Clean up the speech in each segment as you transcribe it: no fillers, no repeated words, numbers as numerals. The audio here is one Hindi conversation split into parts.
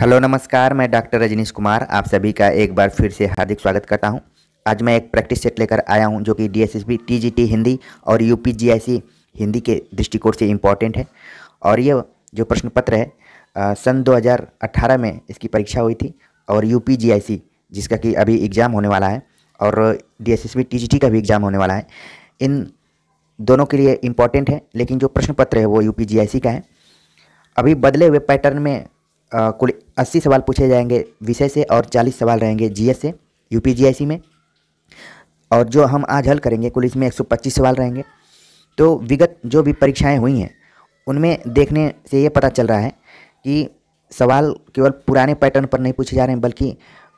हेलो नमस्कार, मैं डॉक्टर रजनीश कुमार आप सभी का एक बार फिर से हार्दिक स्वागत करता हूं। आज मैं एक प्रैक्टिस सेट लेकर आया हूं जो कि डीएसएसबी टीजीटी हिंदी और यूपीजीआईसी हिंदी के दृष्टिकोण से इम्पॉर्टेंट है। और ये जो प्रश्न पत्र है सन 2018 में इसकी परीक्षा हुई थी और यूपीजीआईसी जिसका कि अभी एग्ज़ाम होने वाला है और डीएसएसबी टीजीटी का भी एग्ज़ाम होने वाला है, इन दोनों के लिए इम्पॉर्टेंट है। लेकिन जो प्रश्न पत्र है वो यूपीजीआईसी का है। अभी बदले हुए पैटर्न में कुल 80 सवाल पूछे जाएंगे विषय से और 40 सवाल रहेंगे जीएस से यूपीजीआईसी में। और जो हम आज हल करेंगे कुल इसमें 125 सवाल रहेंगे। तो विगत जो भी परीक्षाएं हुई हैं उनमें देखने से ये पता चल रहा है कि सवाल केवल पुराने पैटर्न पर नहीं पूछे जा रहे हैं बल्कि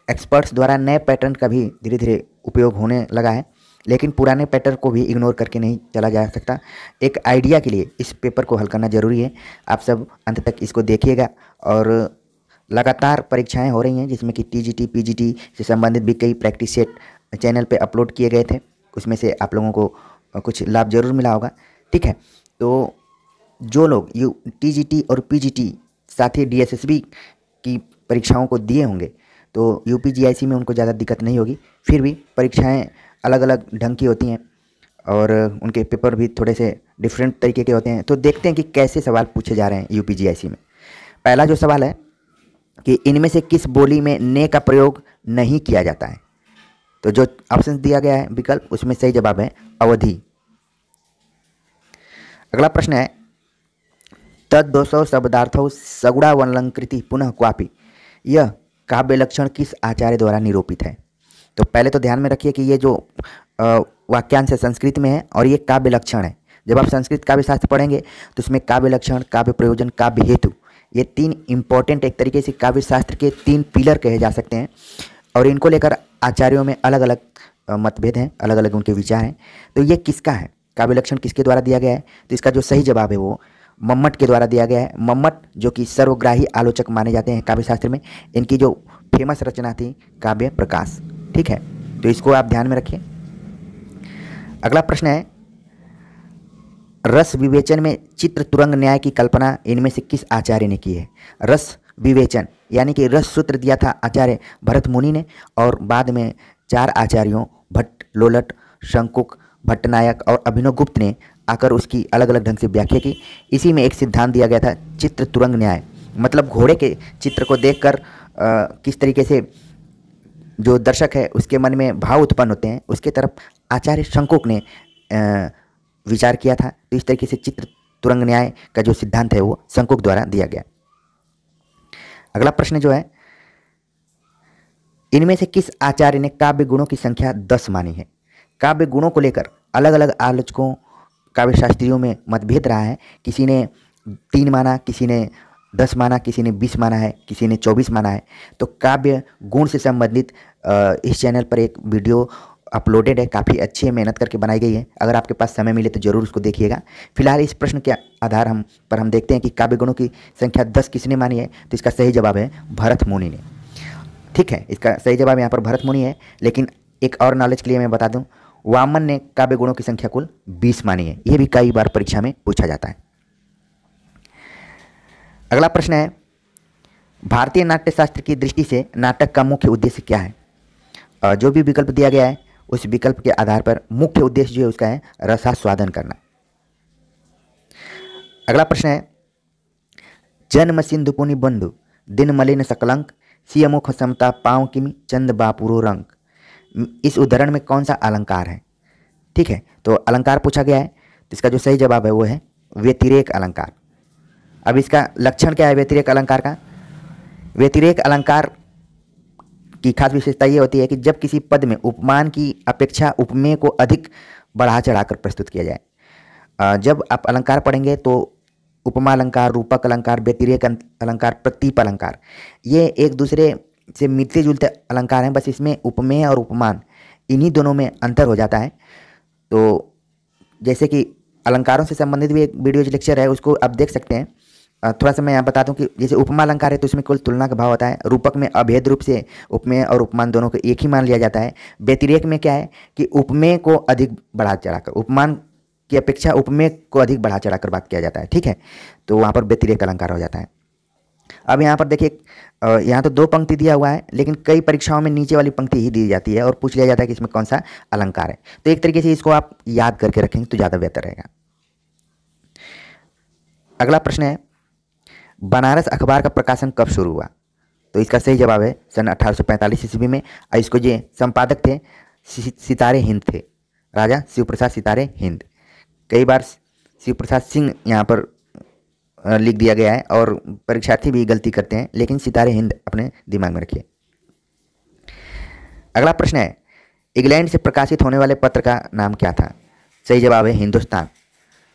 एक्सपर्ट्स द्वारा नए पैटर्न का भी धीरे धीरे उपयोग होने लगा है। लेकिन पुराने पैटर्न को भी इग्नोर करके नहीं चला जा सकता। एक आइडिया के लिए इस पेपर को हल करना ज़रूरी है। आप सब अंत तक इसको देखिएगा। और लगातार परीक्षाएं हो रही हैं जिसमें कि टीजीटी पीजीटी से संबंधित भी कई प्रैक्टिस सेट चैनल पे अपलोड किए गए थे। उसमें से आप लोगों को कुछ लाभ जरूर मिला होगा। ठीक है, तो जो लोग टीजीटी और पीजीटी साथ ही डीएसएसबी की परीक्षाओं को दिए होंगे तो यूपीजीआईसी में उनको ज़्यादा दिक्कत नहीं होगी। फिर भी परीक्षाएं अलग अलग ढंग की होती हैं और उनके पेपर भी थोड़े से डिफरेंट तरीके के होते हैं। तो देखते हैं कि कैसे सवाल पूछे जा रहे हैं यूपीजीआईसी में। पहला जो सवाल है कि इनमें से किस बोली में ने का प्रयोग नहीं किया जाता है। तो जो ऑप्शन दिया गया है विकल्प उसमें सही जवाब है अवधि। अगला प्रश्न है तद्दोषौ शब्दार्थौ सगुणा वलंकृति पुनः क्वापि, यह काव्य लक्षण किस आचार्य द्वारा निरूपित है। तो पहले तो ध्यान में रखिए कि ये जो वाक्यांश है संस्कृत में है और ये काव्य लक्षण है। जब आप संस्कृत काव्य शास्त्र पढ़ेंगे तो उसमें काव्य लक्षण, काव्य प्रयोजन, काव्य हेतु, ये तीन इंपॉर्टेंट एक तरीके से काव्य शास्त्र के तीन पिलर कहे जा सकते हैं। और इनको लेकर आचार्यों में अलग अलग मतभेद हैं, अलग अलग उनके विचार हैं। तो ये किसका है, काव्य लक्षण किसके द्वारा दिया गया है। तो इसका जो सही जवाब है वो मम्मट के द्वारा दिया गया है। मम्मट जो कि सर्वग्राही आलोचक माने जाते हैं काव्य शास्त्र में, इनकी जो फेमस रचना थी काव्य प्रकाश। ठीक है, तो इसको आप ध्यान में रखिए। अगला प्रश्न है रस विवेचन में चित्र तुरंग न्याय की कल्पना इनमें से किस आचार्य ने की है। रस विवेचन यानी कि रस सूत्र दिया था आचार्य भरत मुनि ने और बाद में 4 आचार्यों भट्ट, लोलट, शंकुक, भट्टनायक और अभिनव गुप्त ने आकर उसकी अलग अलग ढंग से व्याख्या की। इसी में एक सिद्धांत दिया गया था चित्र तुरंग न्याय, मतलब घोड़े के चित्र को देखकर किस तरीके से जो दर्शक है उसके मन में भाव उत्पन्न होते हैं उसके तरफ आचार्य शंकुक ने विचार किया था। तो इस तरीके से चित्र तुरंग न्याय का जो सिद्धांत है वो शंकुक द्वारा दिया गया। अगला प्रश्न जो है इनमें से किस आचार्य ने काव्य गुणों की संख्या 10 मानी है। काव्य गुणों को लेकर अलग अलग आलोचकों काव्य शास्त्रियों में मतभेद रहा है। किसी ने 3 माना, किसी ने 10 माना, किसी ने 20 माना है, किसी ने 24 माना है। तो काव्य गुण से संबंधित इस चैनल पर एक वीडियो अपलोडेड है, काफ़ी अच्छी मेहनत करके बनाई गई है। अगर आपके पास समय मिले तो ज़रूर उसको देखिएगा। फिलहाल इस प्रश्न के आधार हम देखते हैं कि काव्य गुणों की संख्या 10 किसने मानी है। तो इसका सही जवाब है भरत मुनि ने। ठीक है, इसका सही जवाब यहाँ पर भरत मुनि है। लेकिन एक और नॉलेज के लिए मैं बता दूं, वामन ने काव्य गुणों की संख्या कुल 20 मानी है। यह भी कई बार परीक्षा में पूछा जाता है। अगला प्रश्न है भारतीय नाट्य शास्त्र की दृष्टि से नाटक का मुख्य उद्देश्य क्या है। जो भी विकल्प दिया गया है उस विकल्प के आधार पर मुख्य उद्देश्य जो है उसका है रसास्वादन करना। अगला प्रश्न है जन्म सिंधु पुनि बंधु दिन मलिन सकलंक सियमुख समता पाँव किमि चंद बापुरो रंग, इस उदाहरण में कौन सा अलंकार है। ठीक है, तो अलंकार पूछा गया है। तो इसका जो सही जवाब है वो है व्यतिरेक अलंकार। अब इसका लक्षण क्या है व्यतिरेक अलंकार का। व्यतिरेक अलंकार की खास विशेषता ये होती है कि जब किसी पद में उपमान की अपेक्षा उपमेय को अधिक बढ़ा चढ़ाकर प्रस्तुत किया जाए। जब आप अलंकार पढ़ेंगे तो उपमा अलंकार, रूपक अलंकार, व्यतिरेक अलंकार, प्रतीप अलंकार, ये एक दूसरे से मिलते जुलते अलंकार हैं। बस इसमें उपमेय और उपमान इन्हीं दोनों में अंतर हो जाता है। तो जैसे कि अलंकारों से संबंधित भी एक वीडियो लेक्चर है, उसको आप देख सकते हैं। थोड़ा सा मैं यहाँ बता दूं कि जैसे उपमा अलंकार है तो उसमें कुल तुलना का भाव होता है। रूपक में अभेद रूप से उपमेय और उपमान दोनों को एक ही मान लिया जाता है। व्यतिरेक में क्या है कि उपमेय को अधिक बढ़ा चढ़ाकर, उपमान की अपेक्षा उपमेय को अधिक बढ़ा चढ़ाकर बात किया जाता है। ठीक है, तो वहाँ पर व्यतिरेक अलंकार हो जाता है। अब यहाँ पर देखिए, यहाँ तो दो पंक्ति दिया हुआ है, लेकिन कई परीक्षाओं में नीचे वाली पंक्ति ही दी जाती है और पूछ लिया जाता है कि इसमें कौन सा अलंकार है। तो एक तरीके से इसको आप याद करके रखेंगे तो ज़्यादा बेहतर रहेगा। अगला प्रश्न है, बनारस अखबार का प्रकाशन कब शुरू हुआ? तो इसका सही जवाब है सन 1845 ईस्वी में। और इसको जो संपादक थे सितारे हिंद थे, राजा शिव प्रसाद सितारे हिंद। कई बार शिव प्रसाद सिंह यहाँ पर लिख दिया गया है और परीक्षार्थी भी गलती करते हैं, लेकिन सितारे हिंद अपने दिमाग में रखिए। अगला प्रश्न है, इंग्लैंड से प्रकाशित होने वाले पत्र का नाम क्या था? सही जवाब है हिंदुस्तान।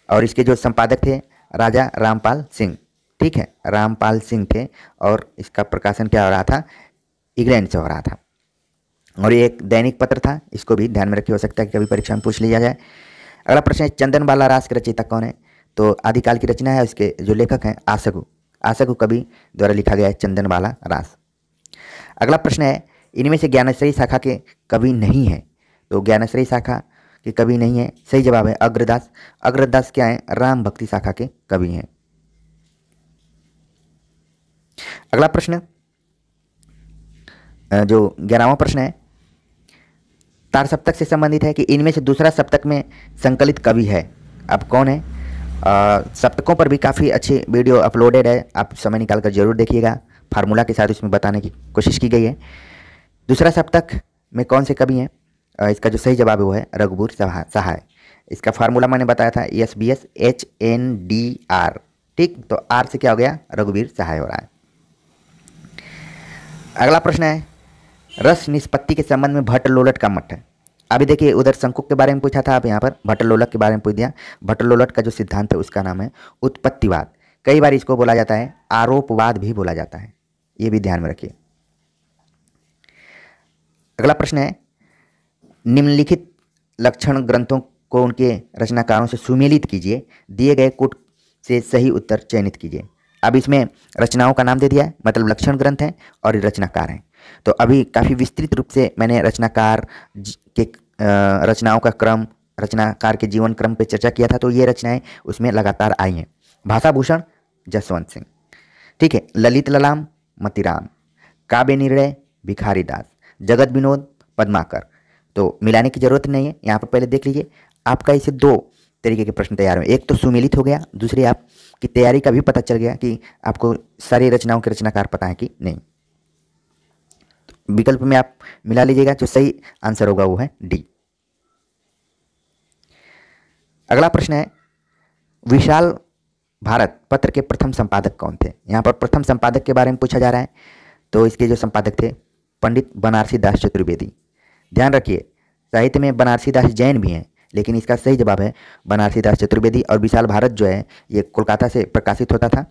और इसके जो संपादक थे राजा रामपाल सिंह, ठीक है, रामपाल सिंह थे। और इसका प्रकाशन क्या हो रहा था? इंग्लैंड से हो रहा था। और ये एक दैनिक पत्र था, इसको भी ध्यान में रखिए, हो सकता है कि कभी परीक्षा में पूछ लिया जाए। अगला प्रश्न है, चंदनबाला रास के रचयिता कौन है? तो आदिकाल की रचना है, उसके जो लेखक हैं आसगु, आसगु कवि द्वारा लिखा गया है चंदनबाला रास। अगला प्रश्न है, इनमें से ज्ञानश्रेयी शाखा के कवि नहीं है? तो ज्ञानश्रेयी शाखा के कवि नहीं है, सही जवाब है अग्रदास। अग्रदास क्या है? राम भक्ति शाखा के कवि हैं। अगला प्रश्न जो 11वां प्रश्न है, तार सप्तक से संबंधित है कि इनमें से दूसरा सप्तक में संकलित कवि है। अब कौन है? सप्तकों पर भी काफ़ी अच्छी वीडियो अपलोडेड है, आप समय निकाल कर जरूर देखिएगा। फार्मूला के साथ इसमें बताने की कोशिश की गई है। दूसरा सप्तक में कौन से कवि हैं? इसका जो सही जवाब है वो है रघुवीर सहाय। इसका फार्मूला मैंने बताया था, SBS HNDR, ठीक। तो आर से क्या हो गया? रघुवीर सहाय हो रहा है। अगला प्रश्न है, रस निष्पत्ति के संबंध में भट्ट-लोलट का मत है। अभी देखिए, उधर शंकुक के बारे में पूछा था, आप यहाँ पर भट्ट-लोलट के बारे में पूछ दिया। भट्ट-लोलट का जो सिद्धांत है उसका नाम है उत्पत्तिवाद। कई बार इसको बोला जाता है आरोपवाद भी बोला जाता है, ये भी ध्यान में रखिए। अगला प्रश्न है, निम्नलिखित लक्षण ग्रंथों को उनके रचनाकारों से सुमेलित कीजिए, दिए गए कोट से सही उत्तर चयनित कीजिए। अब इसमें रचनाओं का नाम दे दिया है, मतलब लक्षण ग्रंथ हैं और रचनाकार हैं। तो अभी काफ़ी विस्तृत रूप से मैंने रचनाकार के रचनाओं का क्रम, रचनाकार के जीवन क्रम पे चर्चा किया था। तो ये रचनाएं उसमें लगातार आई हैं। भाषाभूषण जसवंत सिंह, ठीक है, ललित ललाम मतीराम, काव्य निर्णय भिखारी दास, जगत विनोद पद्माकर। तो मिलाने की जरूरत नहीं है, यहाँ पर पहले देख लीजिए। आपका इसे दो तरीके के प्रश्न तैयार हुए, एक तो सुमेलित हो गया, दूसरी आपकी तैयारी का भी पता चल गया कि आपको सारी रचनाओं के रचनाकार पता है कि नहीं। विकल्प में आप मिला लीजिएगा, जो सही आंसर होगा वो है डी। अगला प्रश्न है, विशाल भारत पत्र के प्रथम संपादक कौन थे? यहाँ पर प्रथम संपादक के बारे में पूछा जा रहा है। तो इसके जो संपादक थे पंडित बनारसी दास चतुर्वेदी। ध्यान रखिए, साहित्य में बनारसी दास जैन भी हैं, लेकिन इसका सही जवाब है बनारसी दास चतुर्वेदी। और विशाल भारत जो है ये कोलकाता से प्रकाशित होता था,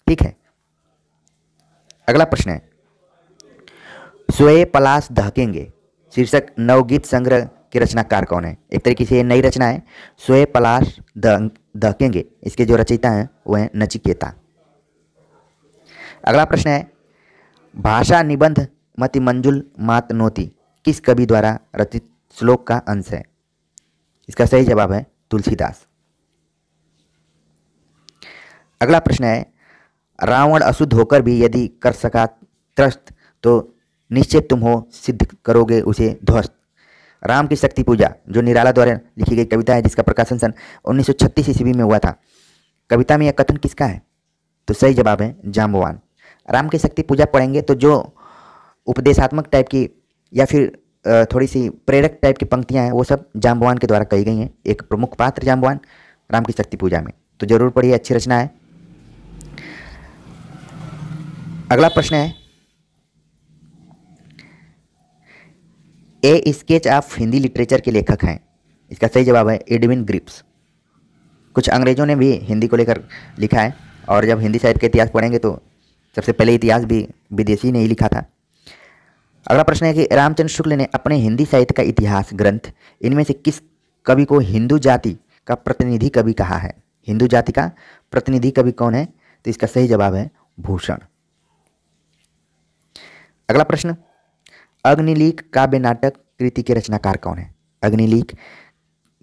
ठीक है। अगला प्रश्न है, सोए पलाश दहकेंगे शीर्षक नवगीत संग्रह के रचनाकार कौन है? एक तरीके से ये नई रचना है, सोए पलाश दहकेंगे। इसके जो रचयिता हैं वो हैं नचिकेता। अगला प्रश्न है, भाषा निबंध मति मंजुल मात नोती किस कवि द्वारा रचित श्लोक का अंश है? इसका सही जवाब है तुलसीदास। अगला प्रश्न है, रावण अशुद्ध होकर भी यदि कर सका त्रस्त तो निश्चय तुम हो सिद्ध करोगे उसे ध्वस्त। राम की शक्ति पूजा जो निराला द्वारा लिखी गई कविता है, जिसका प्रकाशन सन 1936 ईस्वी में हुआ था। कविता में यह कथन किसका है? तो सही जवाब है जाम्बवान। राम की शक्ति पूजा पढ़ेंगे तो जो उपदेशात्मक टाइप की या फिर थोड़ी सी प्रेरक टाइप की पंक्तियां हैं वो सब जाम्बवान के द्वारा कही गई हैं। एक प्रमुख पात्र जाम्बवान राम की शक्ति पूजा में, तो जरूर पढ़िए, अच्छी रचना है। अगला प्रश्न है, ए स्केच ऑफ हिंदी लिटरेचर के लेखक हैं? इसका सही जवाब है एडविन ग्रिप्स। कुछ अंग्रेजों ने भी हिंदी को लेकर लिखा है, और जब हिंदी साहित्य का इतिहास पढ़ेंगे तो सबसे पहले इतिहास भी विदेशी ने ही लिखा था। अगला प्रश्न है कि रामचंद्र शुक्ल ने अपने हिंदी साहित्य का इतिहास ग्रंथ इनमें से किस कवि को हिंदू जाति का प्रतिनिधि कवि कहा है? हिंदू जाति का प्रतिनिधि कवि कौन है? तो इसका सही जवाब है भूषण। अगला प्रश्न, अग्निलीक काव्य नाटक कृति के रचनाकार कौन है? अग्निलीक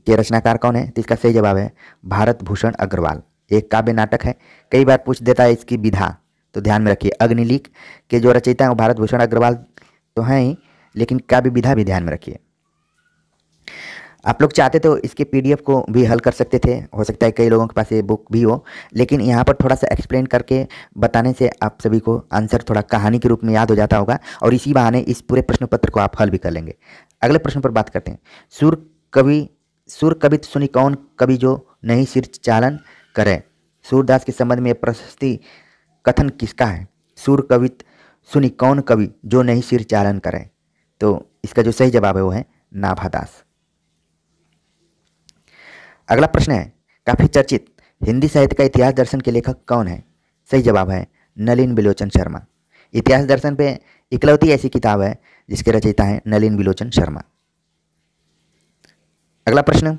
के रचनाकार कौन है? तो इसका सही जवाब है भारत भूषण अग्रवाल। एक काव्य नाटक है, कई बार पूछ देता है इसकी विधा, तो ध्यान में रखिए। अग्निलीक के जो रचयिता हैं वो भारत भूषण अग्रवाल तो हैं ही, लेकिन काव्य विधा भी ध्यान में रखिए। आप लोग चाहते तो इसके पीडीएफ को भी हल कर सकते थे, हो सकता है कई लोगों के पास ये बुक भी हो, लेकिन यहाँ पर थोड़ा सा एक्सप्लेन करके बताने से आप सभी को आंसर थोड़ा कहानी के रूप में याद हो जाता होगा और इसी बहाने इस पूरे प्रश्न पत्र को आप हल भी कर लेंगे। अगले प्रश्न पर बात करते हैं। सुर कवित सुनी कौन कवि जो नहीं सिर चालन करे। सूरदास के संबंध में प्रशस्ति कथन किसका है? सुर कवित सुनी कौन कवि जो नहीं सिर चालन करे। तो इसका जो सही जवाब है वो है नाभादास। अगला प्रश्न है, काफी चर्चित हिंदी साहित्य का इतिहास दर्शन के लेखक कौन है? सही जवाब है नलिन बिलोचन शर्मा। इतिहास दर्शन पे इकलौती ऐसी किताब है जिसके रचयिता हैं नलिन बिलोचन शर्मा। अगला प्रश्न,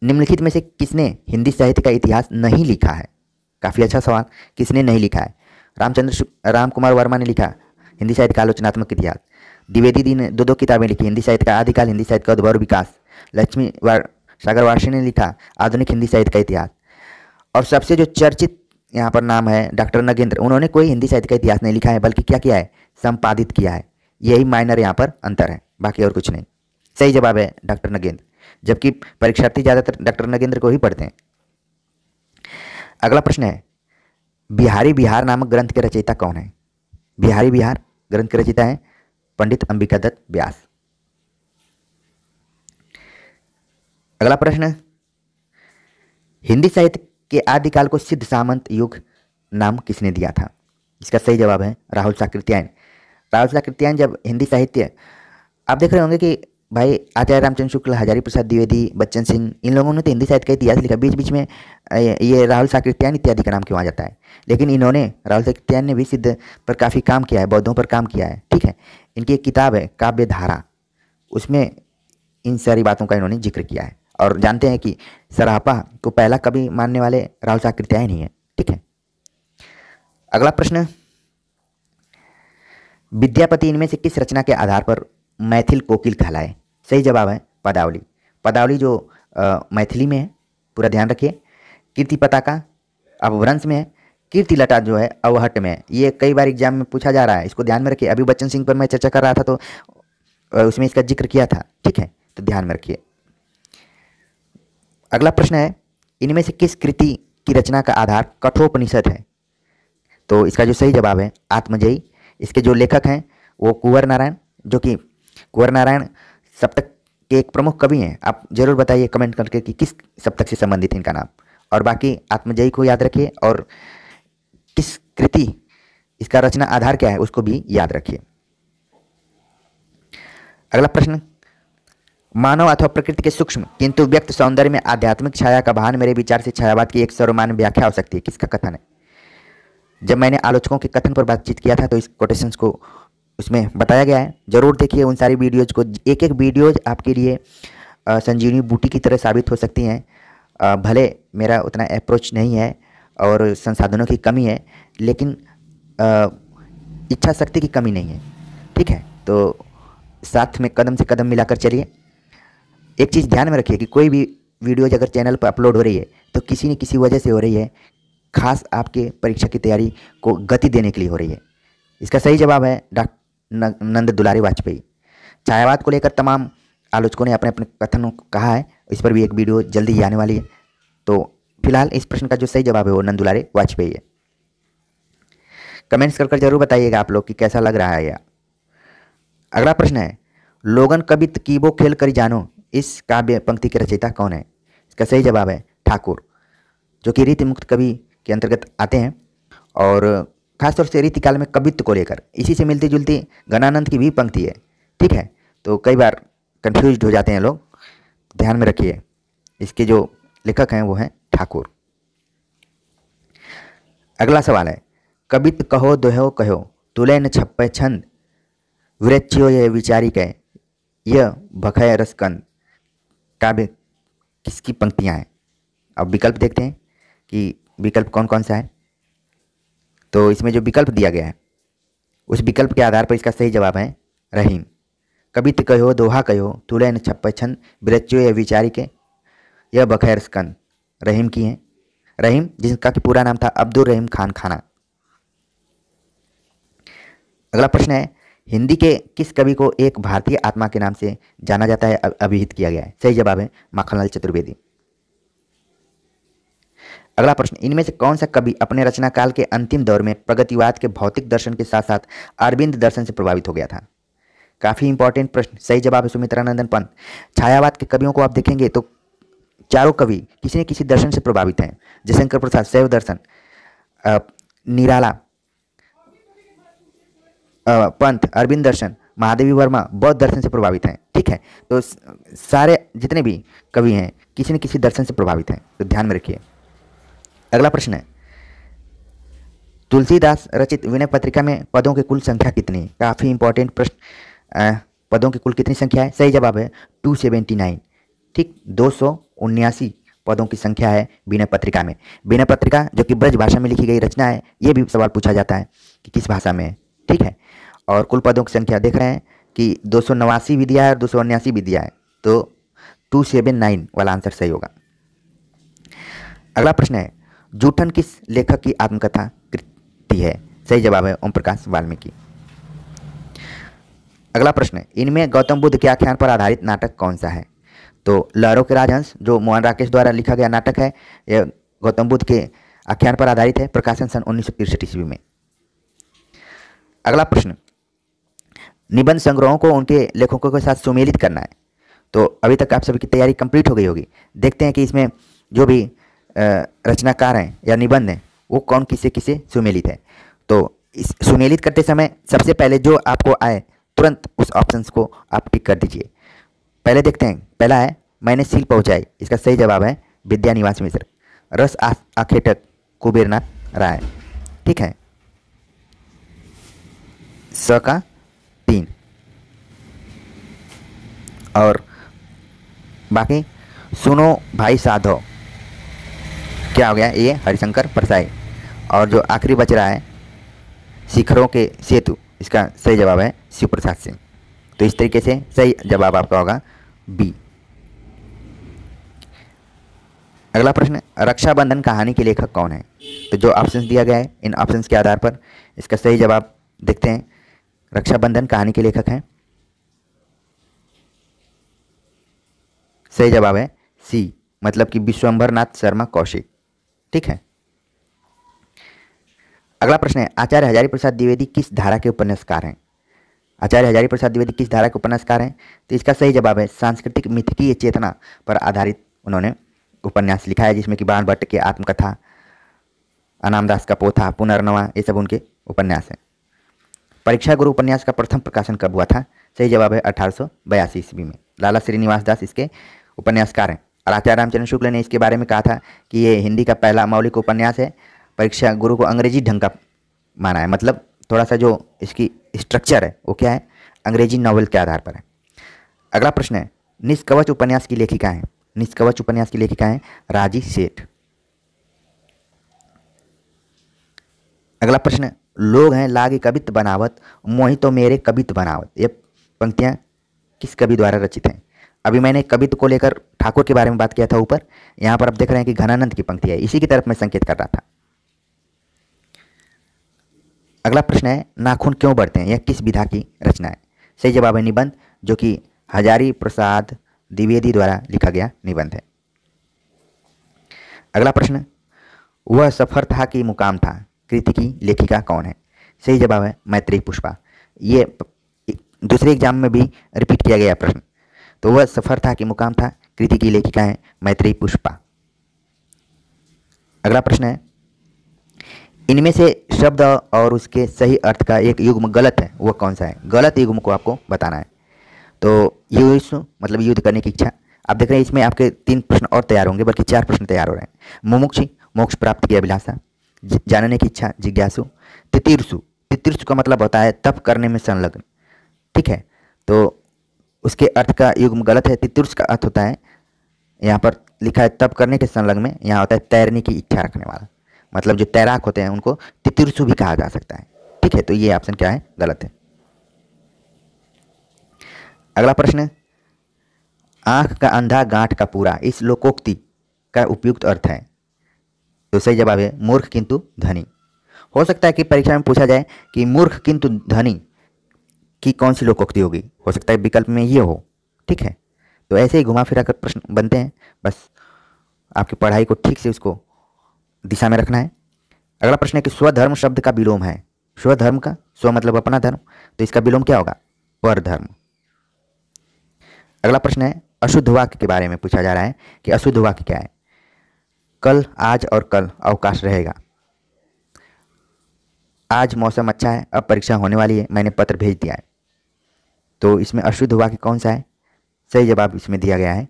निम्नलिखित में से किसने हिंदी साहित्य का इतिहास नहीं लिखा है? काफी अच्छा सवाल, किसने नहीं लिखा है? राम कुमार वर्मा ने लिखा हिंदी साहित्य का आलोचनात्मक इतिहास। द्विवेदी जी ने दो किताबें लिखी, हिंदी साहित्य का आदिकाल, हिंदी साहित्य का उद्भव और विकास। लक्ष्मी सागर वार्षी ने लिखा आधुनिक हिंदी साहित्य का इतिहास। और सबसे जो चर्चित यहाँ पर नाम है डॉक्टर नगेंद्र, उन्होंने कोई हिंदी साहित्य का इतिहास नहीं लिखा है, बल्कि क्या किया है? संपादित किया है। यही माइनर यहाँ पर अंतर है, बाकी और कुछ नहीं। सही जवाब है डॉक्टर नगेंद्र, जबकि परीक्षार्थी ज़्यादातर डॉक्टर नगेंद्र को ही पढ़ते हैं। अगला प्रश्न है, बिहारी बिहार नामक ग्रंथ के रचयिता कौन है? बिहारी बिहार ग्रंथ के रचयिता है पंडित अंबिका दत्त व्यास। अगला प्रश्न, हिंदी साहित्य के आदिकाल को सिद्ध सामंत युग नाम किसने दिया था? इसका सही जवाब है राहुल साकृत्यायन। राहुल साकृत्यायन जब हिंदी साहित्य, आप देख रहे होंगे कि भाई आचार्य रामचंद्र शुक्ल, हजारी प्रसाद द्विवेदी, बच्चन सिंह, इन लोगों ने तो हिंदी साहित्य का इतिहास लिखा। बीच बीच में ये राहुल साकृत्यायन इत्यादि का नाम क्यों आ जाता है? लेकिन इन्होंने, राहुल साकृत्यायन ने भी सिद्ध पर काफ़ी काम किया है, बौद्धों पर काम किया है। ठीक है, इनकी एक किताब है काव्य धारा, उसमें इन सारी बातों का इन्होंने जिक्र किया है। और जानते हैं कि सरापा को पहला कवि मानने वाले राहुल साकृत्यायन ही है। ठीक है, अगला प्रश्न, विद्यापति इनमें से किस रचना के आधार पर मैथिल कोकिल कहलाए? सही जवाब है पदावली। पदावली जो मैथिली में है, पूरा ध्यान रखिए। कीर्ति पताका अपभ्रंश में है, कीर्ति लता जो है अवहट में है। ये कई बार एग्जाम में पूछा जा रहा है, इसको ध्यान में रखिए। अभी बच्चन सिंह पर मैं चर्चा कर रहा था तो उसमें इसका जिक्र किया था। ठीक है, तो ध्यान में रखिए। अगला प्रश्न है, इनमें से किस कृति की रचना का आधार कठोपनिषद है? तो इसका जो सही जवाब है आत्मजयी। इसके जो लेखक हैं वो कुंवर नारायण, जो कि कुंवर नारायण सप्तक के एक प्रमुख कवि हैं। आप जरूर बताइए कमेंट करके कि किस सप्तक से संबंधित है इनका नाम। और बाकी आत्मजयी को याद रखिए और किस कृति, इसका रचना आधार क्या है उसको भी याद रखिए। अगला प्रश्न, मानव अथवा प्रकृति के सूक्ष्म किंतु व्यक्त सौंदर्य में आध्यात्मिक छाया का भान मेरे विचार से छायावाद की एक सर्वमान्य व्याख्या हो सकती है। किसका कथन है? जब मैंने आलोचकों के कथन पर बातचीत किया था तो इस कोटेशंस को उसमें बताया गया है, जरूर देखिए उन सारी वीडियोज को। एक एक वीडियोज आपके लिए संजीवनी बूटी की तरह साबित हो सकती हैं। भले मेरा उतना अप्रोच नहीं है और संसाधनों की कमी है, लेकिन इच्छा शक्ति की कमी नहीं है। ठीक है, तो साथ में कदम से कदम मिलाकर चलिए। एक चीज़ ध्यान में रखिए कि कोई भी वीडियोज अगर चैनल पर अपलोड हो रही है तो किसी न किसी वजह से हो रही है, खास आपके परीक्षा की तैयारी को गति देने के लिए हो रही है। इसका सही जवाब है डॉक्टर नंद दुलारी वाजपेयी। छायावाद को लेकर तमाम आलोचकों ने अपने अपने कथनों को कहा है, इस पर भी एक वीडियो जल्दी ही आने वाली है। तो फिलहाल इस प्रश्न का जो सही जवाब है वो नंद दुलारी वाजपेयी है। कमेंट्स कर जरूर बताइएगा आप लोग कि कैसा लग रहा है यह। अगला प्रश्न है, लोगन कबित कीबो खेल करी जानो, इस काव्य पंक्ति के रचयिता कौन है? इसका सही जवाब है ठाकुर, जो कि रीति मुक्त कवि के अंतर्गत आते हैं। और खासतौर से रीतिकाल में कवित्व को लेकर इसी से मिलती जुलती गणानंद की भी पंक्ति है। ठीक है, तो कई बार कंफ्यूज हो जाते हैं लोग, ध्यान में रखिए। इसके जो लेखक हैं वो हैं ठाकुर। अगला सवाल है, कबित कहो दोहो कहो तुले न छप्पे छंद विरच्यो ये विचारी कह यह भखय रसकंद। काव्य किसकी पंक्तियां हैं? अब विकल्प देखते हैं कि विकल्प कौन कौन सा है। तो इसमें जो विकल्प दिया गया है उस विकल्प के आधार पर इसका सही जवाब है रहीम। कबित कहो दोहा कहो तुले न छप्पे छंद विरच्यो ये विचारी के यह भखय रसकंद, रहीम की हैं। रहीम जिसका कि पूरा नाम था अब्दुल रहीम खान खाना। अगला प्रश्न है, हिंदी के किस कवि को एक भारतीय आत्मा के नाम से जाना जाता है, अभिहित किया गया है? सही जवाब है माखनलाल चतुर्वेदी। अगला प्रश्न, इनमें से कौन सा कवि अपने रचना काल के अंतिम दौर में प्रगतिवाद के भौतिक दर्शन के साथ साथ अरविंद दर्शन से प्रभावित हो गया था? काफी इंपॉर्टेंट प्रश्न। सही जवाब है सुमित्रानंदन पंत। छायावाद के कवियों को आप देखेंगे तो चारों कवि किसी न किसी दर्शन से प्रभावित हैं। जयशंकर प्रसाद शैव दर्शन, निराला पंत अरविंद दर्शन, महादेवी वर्मा बौद्ध दर्शन से प्रभावित हैं। ठीक है, तो सारे जितने भी कवि हैं किसी न किसी दर्शन से प्रभावित हैं, तो ध्यान में रखिए। अगला प्रश्न है, तुलसीदास रचित विनय पत्रिका में पदों की कुल संख्या कितनी? काफ़ी इंपॉर्टेंट प्रश्न। पदों की कुल कितनी संख्या है? सही जवाब है 279। ठीक, 279 पदों की संख्या है विनय पत्रिका में। विनय पत्रिका जो कि ब्रज भाषा में लिखी गई रचना है, ये भी सवाल पूछा जाता है कि किस भाषा में है। ठीक है, और कुल पदों की संख्या देख रहे हैं कि 289 भी दिया है और 279 भी दिया है, तो 279 वाला आंसर सही होगा। अगला प्रश्न है, जूठन किस लेखक की आत्मकथा कृति है? सही जवाब है ओम प्रकाश वाल्मीकि। अगला प्रश्न है, इनमें गौतम बुद्ध के आख्यान पर आधारित नाटक कौन सा है? तो लहरों के राजहंस जो मोहन राकेश द्वारा लिखा गया नाटक है, यह गौतम बुद्ध के आख्यान पर आधारित है, प्रकाशन सन 1963 ईस्वी में। अगला प्रश्न, निबंध संग्रहों को उनके लेखकों के साथ सुमेलित करना है। तो अभी तक आप सभी की तैयारी कंप्लीट हो गई होगी। देखते हैं कि इसमें जो भी रचनाकार हैं या निबंध हैं वो कौन किसे किसे सुमेलित है। तो इस सुमेलित करते समय सबसे पहले जो आपको आए तुरंत उस ऑप्शंस को आप टिक कर दीजिए। पहले देखते हैं, पहला है मैंने सील पहुंचाई, इसका सही जवाब है विद्यानिवास मिश्र। रस आखेटक कुबेरनाथ राय। ठीक है, स का 3 और बाकी सुनो भाई साधो, क्या हो गया ये? हरिशंकर परसाई। और जो आखिरी बच रहा है शिखरों के सेतु, इसका सही जवाब है शिव प्रसाद सिंह। तो इस तरीके से सही जवाब आपका होगा बी। अगला प्रश्न, रक्षाबंधन कहानी के लेखक कौन है? तो जो ऑप्शंस दिया गया है इन ऑप्शंस के आधार पर इसका सही जवाब देखते हैं। रक्षाबंधन कहानी के लेखक हैं, सही जवाब है सी, मतलब कि विश्वंभर नाथ शर्मा कौशिक। ठीक है, अगला प्रश्न है, आचार्य हजारी प्रसाद द्विवेदी किस धारा के उपन्यासकार हैं? आचार्य हजारी प्रसाद द्विवेदी किस धारा के उपन्यासकार हैं? तो इसका सही जवाब है सांस्कृतिक मिथकीय चेतना पर आधारित उन्होंने उपन्यास लिखा है, जिसमें कि बाण भट्ट की आत्मकथा, अनामदास का पोथा, पुनर्नवा, ये सब उनके उपन्यास हैं। परीक्षा गुरु उपन्यास का प्रथम प्रकाशन कब हुआ था? सही जवाब है 1882 ईस्वी में। लाला श्रीनिवास दास इसके उपन्यासकार हैं और आचार्य रामचंद्र शुक्ल ने इसके बारे में कहा था कि ये हिंदी का पहला मौलिक उपन्यास है। परीक्षा गुरु को अंग्रेजी ढंग का माना है, मतलब थोड़ा सा जो इसकी स्ट्रक्चर है वो क्या है, अंग्रेजी नॉवेल के आधार पर है। अगला प्रश्न है, निष्कवच उपन्यास की लेखिका है? निष्कवच उपन्यास की लेखिका है राजी सेठ। अगला प्रश्न, लोग हैं लागे कवित बनावत, मोहि तो मेरे कवित बनावत, ये पंक्तियां किस कवि द्वारा रचित हैं? अभी मैंने कवित को लेकर ठाकुर के बारे में बात किया था ऊपर, यहाँ पर आप देख रहे हैं कि घनानंद की पंक्ति है, इसी की तरफ मैं संकेत कर रहा था। अगला प्रश्न है, नाखून क्यों बढ़ते हैं, यह किस विधा की रचना है? सही जवाब है निबंध, जो कि हजारी प्रसाद द्विवेदी द्वारा लिखा गया निबंध है। अगला प्रश्न, वह सफर था कि मुकाम था, कृति की लेखिका कौन है? सही जवाब है मैत्रेयी पुष्पा। ये दूसरे एग्जाम में भी रिपीट किया गया प्रश्न। तो वह सफर था कि मुकाम था, कृति की लेखिका है मैत्रेयी पुष्पा। अगला प्रश्न है, इनमें से शब्द और उसके सही अर्थ का एक युग्म गलत है, वह कौन सा है? गलत युग्म को आपको बताना है। तो युष्म मतलब युद्ध करने की इच्छा। आप देख रहे हैं इसमें आपके 3 प्रश्न और तैयार होंगे, बल्कि 4 प्रश्न तैयार हो रहे हैं। मुमुक्षु मोक्ष प्राप्त की अभिलाषा, जानने की इच्छा जिज्ञासु। तितीर्षु, तितीर्षु का मतलब होता है तप करने में संलग्न। ठीक है, तो उसके अर्थ का युग्म गलत है। तितीर्ष का अर्थ होता है, यहाँ पर लिखा है तप करने के संलग्न में, यहाँ होता है तैरने की इच्छा रखने वाला, मतलब जो तैराक होते हैं उनको तितीर्षु भी कहा जा सकता है। ठीक है, तो ये ऑप्शन क्या है? गलत है। अगला प्रश्न, आंख का अंधा गांठ का पूरा, इस लोकोक्ति का उपयुक्त अर्थ है? तो सही जवाब है मूर्ख किंतु धनी। हो सकता है कि परीक्षा में पूछा जाए कि मूर्ख किंतु धनी की कौन सी लोकोक्ति होगी, हो सकता है विकल्प में ये हो। ठीक है, तो ऐसे ही घुमा फिरा कर प्रश्न बनते हैं, बस आपकी पढ़ाई को ठीक से उसको दिशा में रखना है। अगला प्रश्न है कि स्वधर्म शब्द का विलोम है। स्वधर्म का, स्व मतलब अपना धर्म, तो इसका विलोम क्या होगा, परधर्म। अगला प्रश्न है अशुद्ध वाक्य के बारे में पूछा जा रहा है कि अशुद्ध वाक्य क्या है। कल, आज और कल अवकाश रहेगा। आज मौसम अच्छा है, अब परीक्षा होने वाली है, मैंने पत्र भेज दिया है। तो इसमें अशुद्ध वाक्य कौन सा है? सही जवाब इसमें दिया गया है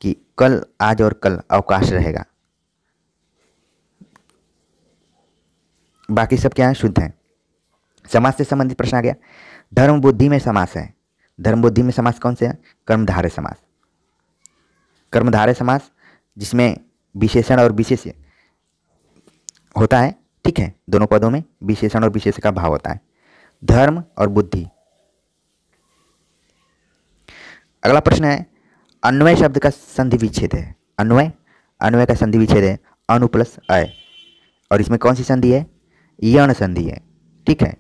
कि कल, आज और कल अवकाश रहेगा। बाकी सब क्या है, शुद्ध है। समास से संबंधित प्रश्न आ गया। धर्म बुद्धि में समास है। धर्म बुद्धि में समास कौन से है? कर्मधारय समास। कर्मधारय समास जिसमें विशेषण और विशेष्य होता है। ठीक है, दोनों पदों में विशेषण और विशेष्य का भाव होता है। धर्म और बुद्धि। अगला प्रश्न है अन्वय शब्द का संधि विच्छेद है। अन्वय, अन्वय का संधि विच्छेद है अनु प्लस अय, और इसमें कौन सी संधि है? यण संधि है। ठीक है,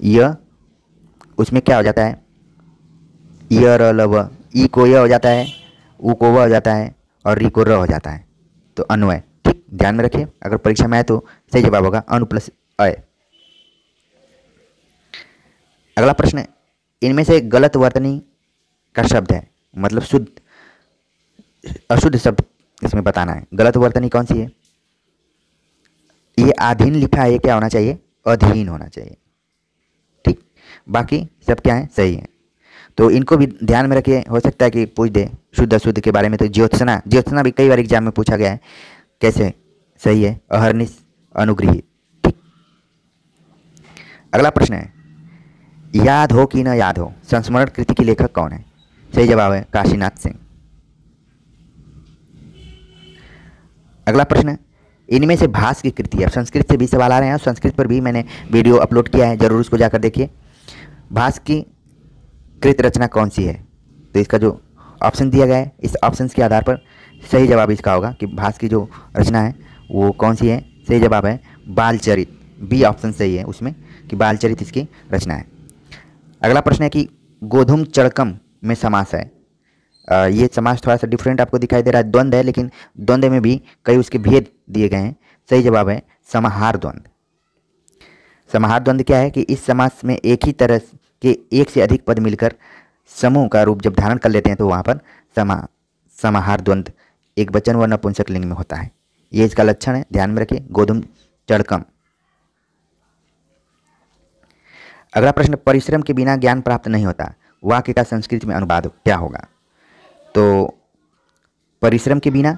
य उसमें क्या हो जाता है? य र ल व, ई को य हो जाता है, उ को व हो जाता है, और री को र हो जाता है। तो अन्वय, ठीक, ध्यान में रखिए, अगर परीक्षा में आए तो सही जवाब होगा अनु प्लस अय। अगला प्रश्न है इनमें से गलत वर्तनी का शब्द है, मतलब शुद्ध अशुद्ध शब्द इसमें बताना है। गलत वर्तनी कौन सी है? ये अधीन लिखा है, ये क्या होना चाहिए? अधीन होना चाहिए। ठीक, बाकी सब क्या है? सही है। तो इनको भी ध्यान में रखिए, हो सकता है कि पूछ दे शुद्ध अशुद्ध के बारे में। तो ज्योत्सना, ज्योत्सना भी कई बार एग्जाम में पूछा गया है, कैसे? सही है, अहर्निश, अनुगृहित। ठीक, अगला प्रश्न है याद हो कि न याद हो, संस्मरण कृति की लेखक कौन है? सही जवाब है काशीनाथ सिंह। अगला प्रश्न है इनमें से भास की कृति है। संस्कृत से भी सवाल आ रहे हैं, और संस्कृत पर भी मैंने वीडियो अपलोड किया है, जरूर उसको जाकर देखिए। भास की कृत रचना कौन सी है? तो इसका जो ऑप्शन दिया गया है, इस ऑप्शन के आधार पर सही जवाब इसका होगा कि भास की जो रचना है वो कौन सी है। सही जवाब है बालचरित। बी ऑप्शन सही है उसमें कि बालचरित इसकी रचना है। अगला प्रश्न है कि गोधूम चड़कम में समास है। ये समास थोड़ा सा डिफरेंट आपको दिखाई दे रहा है, द्वंद्व है, लेकिन द्वंद्व में भी कई उसके भेद दिए गए हैं। सही जवाब है समाहार द्वंद्व। समाहार द्वंद्व क्या है कि इस समास में एक ही तरह के एक से अधिक पद मिलकर समूह का रूप जब धारण कर लेते हैं तो वहाँ पर समाहार द्वंद्व एक वचन व नपुंसक लिंग में होता है। ये इसका लक्षण है, ध्यान में रखिए। गोधूम चड़कम। अगला प्रश्न परिश्रम के बिना ज्ञान प्राप्त नहीं होता, वाक्य का संस्कृत में अनुवाद क्या होगा? तो परिश्रम के बिना,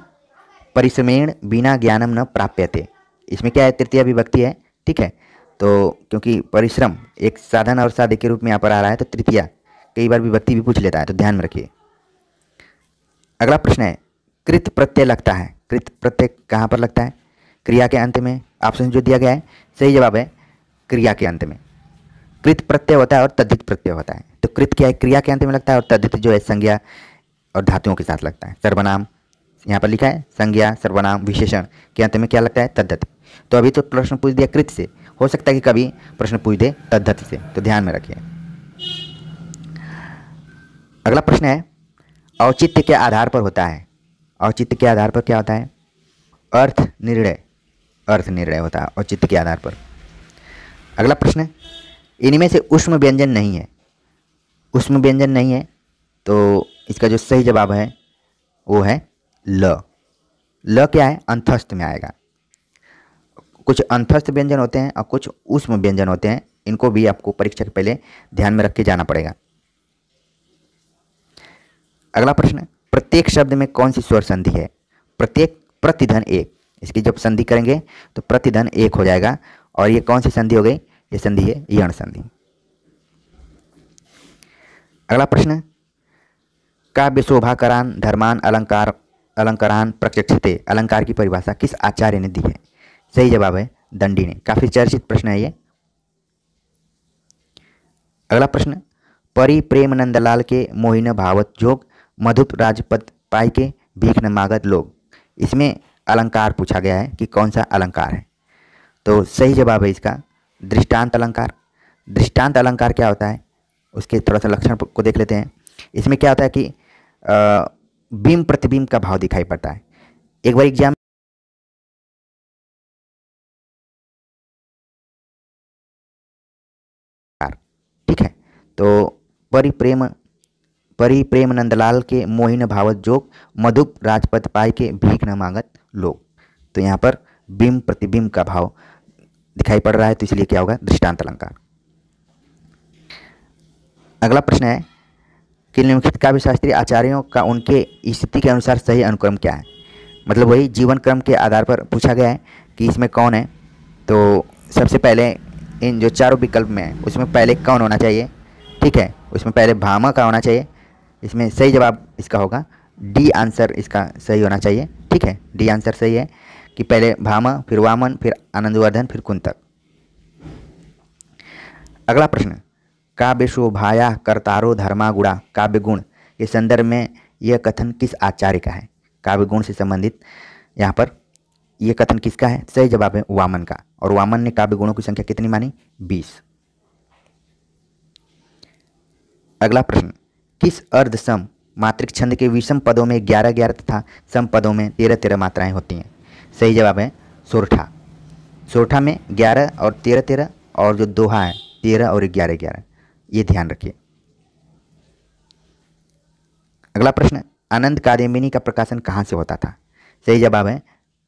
परिश्रमेण बिना ज्ञानम न प्राप्यते, इसमें क्या है? तृतीया विभक्ति है। ठीक है, तो क्योंकि परिश्रम एक साधन और साध्य के रूप में यहाँ पर आ रहा है, तो तृतीया कई बार विभक्ति भी पूछ लेता है, तो ध्यान में रखिए। अगला प्रश्न है कृत प्रत्यय लगता है। कृत प्रत्यय कहाँ पर लगता है? क्रिया के अंत में। ऑप्शन जो दिया गया है सही जवाब है क्रिया के अंत में। कृत प्रत्यय होता है और तद्धित प्रत्यय होता है। तो कृत क्या है? क्रिया के अंत में लगता है, और तद्धित जो है संज्ञा और धातुओं के साथ लगता है। सर्वनाम यहाँ पर लिखा है, संज्ञा, सर्वनाम, विशेषण के अंत में क्या लगता है? तद्धित। तो अभी तो प्रश्न पूछ दिया कृत से, हो सकता है कि कभी प्रश्न पूछ दे तद्धित से, तो ध्यान में रखिए। अगला प्रश्न है औचित्य के आधार पर होता है। औचित्य के आधार पर क्या होता है? अर्थ निर्णय। अर्थ निर्णय होता है औचित्य के आधार पर। अगला प्रश्न है इनमें से ऊष्म व्यंजन नहीं है। ऊष्म व्यंजन नहीं है, तो इसका जो सही जवाब है वो है ल। ल क्या है? अंतस्थ में आएगा। कुछ अंतस्थ व्यंजन होते हैं और कुछ ऊष्म व्यंजन होते हैं, इनको भी आपको परीक्षा के पहले ध्यान में रख के जाना पड़ेगा। अगला प्रश्न है प्रत्येक शब्द में कौन सी स्वर संधि है? प्रत्येक, प्रतिधन एक, इसकी जब संधि करेंगे तो प्रतिधन एक हो जाएगा, और ये कौन सी संधि हो गई? ये संधि है यण संधि। अगला प्रश्न काव्य शोभाकरान धर्मान अलंकार अलंकारान प्रचक्षते, अलंकार की परिभाषा किस आचार्य ने दी है? सही जवाब है दंडी ने। काफी चर्चित प्रश्न है ये। अगला प्रश्न परि प्रेम नंदलाल के मोहिन भावत जोग मधुप राजपद पाई के भीख न मागत लोग, इसमें अलंकार पूछा गया है कि कौन सा अलंकार है? तो सही जवाब है इसका दृष्टांत अलंकार। दृष्टांत अलंकार क्या होता है उसके थोड़ा सा लक्षण को देख लेते हैं। इसमें क्या होता है कि बिंब प्रतिबिंब का भाव दिखाई पड़ता है। एक बार एग्जाम ठीक है, तो परिप्रेम नंदलाल के मोहिन भावत जोग मधुप राजपथ पाई के भीख न मांगत लोग। तो यहाँ पर बिंब प्रतिबिंब का भाव दिखाई पड़ रहा है, तो इसलिए क्या होगा दृष्टांत अलंकार। अगला प्रश्न है कि निम्नलिखित काव्य शास्त्रीय आचार्यों का उनके स्थिति के अनुसार सही अनुक्रम क्या है। मतलब वही जीवन क्रम के आधार पर पूछा गया है कि इसमें कौन है। तो सबसे पहले इन जो चारों विकल्प में है उसमें पहले कौन होना चाहिए, ठीक है, उसमें पहले भामा का होना चाहिए। इसमें सही जवाब इसका होगा डी आंसर इसका सही होना चाहिए, ठीक है, डी आंसर सही है कि पहले भामा, फिर वामन, फिर आनंदवर्धन, फिर कुंतक। अगला प्रश्न, काव्य शोभाया कर्तारो धर्मा गुणा काव्य गुण के संदर्भ में यह कथन किस आचार्य का है। काव्य गुण से संबंधित यहाँ पर यह कथन किसका है, सही जवाब है वामन का। और वामन ने काव्य गुणों की संख्या कितनी मानी, 20। अगला प्रश्न, किस अर्ध सम मात्रिक छंद के विषम पदों में 11-11 तथा सम पदों में 13-13 मात्राएं होती हैं। सही जवाब है सोरठा। सोरठा में 11 और 13-13 और जो दोहा है 13 और 11-11, ये ध्यान रखिए। अगला प्रश्न, आनंद कादम्बिनी का प्रकाशन कहाँ से होता था। सही जवाब है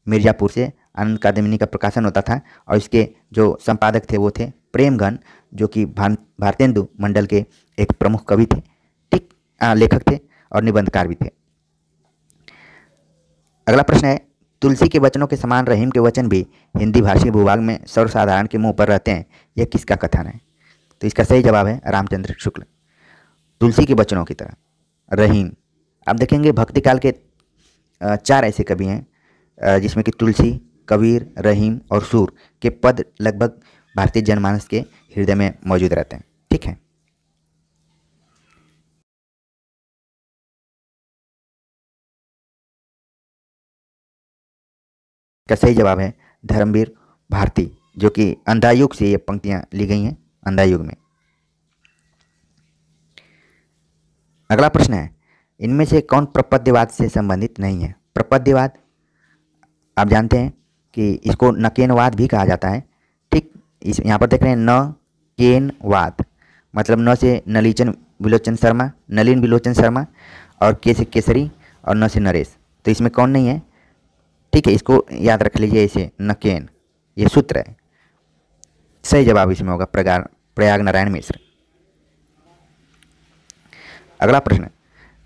मिर्जापुर से आनंद कादम्बिनी का प्रकाशन होता था। और इसके जो संपादक थे वो थे प्रेमघन, जो कि भारतेंदु मंडल के एक प्रमुख कवि थे, ठीक, लेखक थे और निबंधकार भी थे। अगला प्रश्न है, तुलसी के वचनों के समान रहीम के वचन भी हिंदी भाषी भूभाग में सर्वसाधारण के मुंह पर रहते हैं, यह किसका कथन है। तो इसका सही जवाब है रामचंद्र शुक्ल। तुलसी के वचनों की तरह रहीम, आप देखेंगे भक्ति काल के 4 ऐसे कवि हैं जिसमें कि तुलसी, कबीर, रहीम और सूर के पद लगभग भारतीय जनमानस के हृदय में मौजूद रहते हैं, ठीक है। का सही जवाब है धर्मवीर भारती, जो कि अंधायुग से ये पंक्तियां ली गई हैं, अंधायुग में। अगला प्रश्न है, इनमें से कौन प्रपद्यवाद से संबंधित नहीं है। प्रपद्यवाद आप जानते हैं कि इसको नकेनवाद भी कहा जाता है, ठीक। इस यहाँ पर देख रहे हैं न केनवाद, मतलब न से नलिन विलोचन शर्मा, नलिन विलोचन शर्मा, और के से केसरी, और न से नरेश। तो इसमें कौन नहीं है, ठीक है, इसको याद रख लीजिए, इसे नकेन, ये सूत्र है। सही जवाब इसमें होगा प्रयाग नारायण मिश्र। अगला प्रश्न,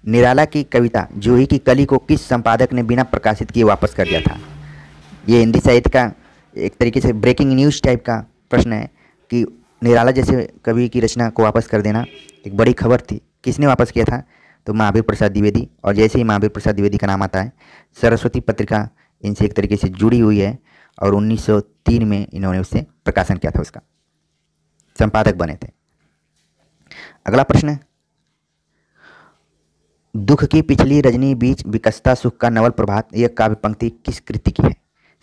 निराला की कविता जूही की कली को किस संपादक ने बिना प्रकाशित किए वापस कर दिया था। ये हिंदी साहित्य का एक तरीके से ब्रेकिंग न्यूज़ टाइप का प्रश्न है कि निराला जैसे कवि की रचना को वापस कर देना एक बड़ी खबर थी। किसने वापस किया था, तो महावीर प्रसाद द्विवेदी। और जैसे ही महावीर प्रसाद द्विवेदी का नाम आता है, सरस्वती पत्रिका इनसे एक तरीके से जुड़ी हुई है और 1903 में इन्होंने उससे प्रकाशन किया था, उसका संपादक बने थे। अगला प्रश्न, दुख की पिछली रजनी बीच विकसता सुख का नवल प्रभात, यह काव्य पंक्ति किस कृति की है।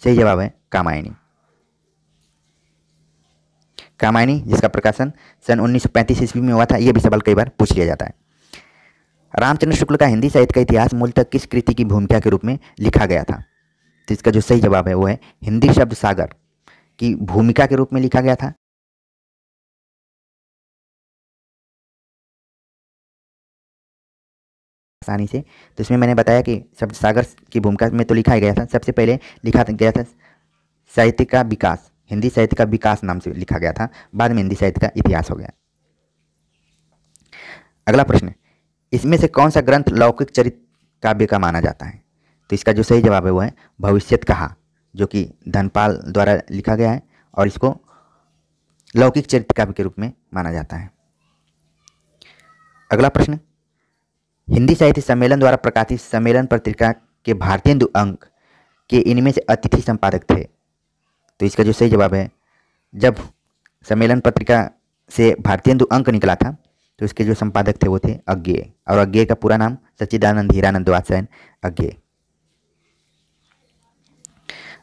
सही जवाब है कामायनी। कामायनी जिसका प्रकाशन सन 1935 ईस्वी में हुआ था, यह भी सवाल कई बार पूछ लिया जाता है। रामचंद्र शुक्ल का हिंदी साहित्य का इतिहास मूलतः किस कृति की भूमिका के रूप में लिखा गया था। तो इसका जो सही जवाब है वो है हिंदी शब्द सागर की भूमिका के रूप में लिखा गया था। आसानी से, तो इसमें मैंने बताया कि शब्द सागर की भूमिका में तो लिखा ही गया था। सबसे पहले लिखा गया था साहित्य का विकास, हिंदी साहित्य का विकास नाम से लिखा गया था, बाद में हिंदी साहित्य का इतिहास हो गया। अगला प्रश्न, इसमें से कौन सा ग्रंथ लौकिक चरित्र काव्य का माना जाता है। तो इसका जो सही जवाब है वो है भविष्यत कहा, जो कि धनपाल द्वारा लिखा गया है और इसको लौकिक चरित्र काव्य के रूप में माना जाता है। अगला प्रश्न, हिंदी साहित्य सम्मेलन द्वारा प्रकाशित सम्मेलन पत्रिका के भारतेंदु अंक के इनमें से अतिथि संपादक थे। तो इसका जो सही जवाब है, जब सम्मेलन पत्रिका से भारतेंदु अंक निकला था तो इसके जो संपादक थे वो थे अज्ञेय, और अज्ञेय का पूरा नाम सच्चिदानंद हीरानंद वात्स्यायन अज्ञेय।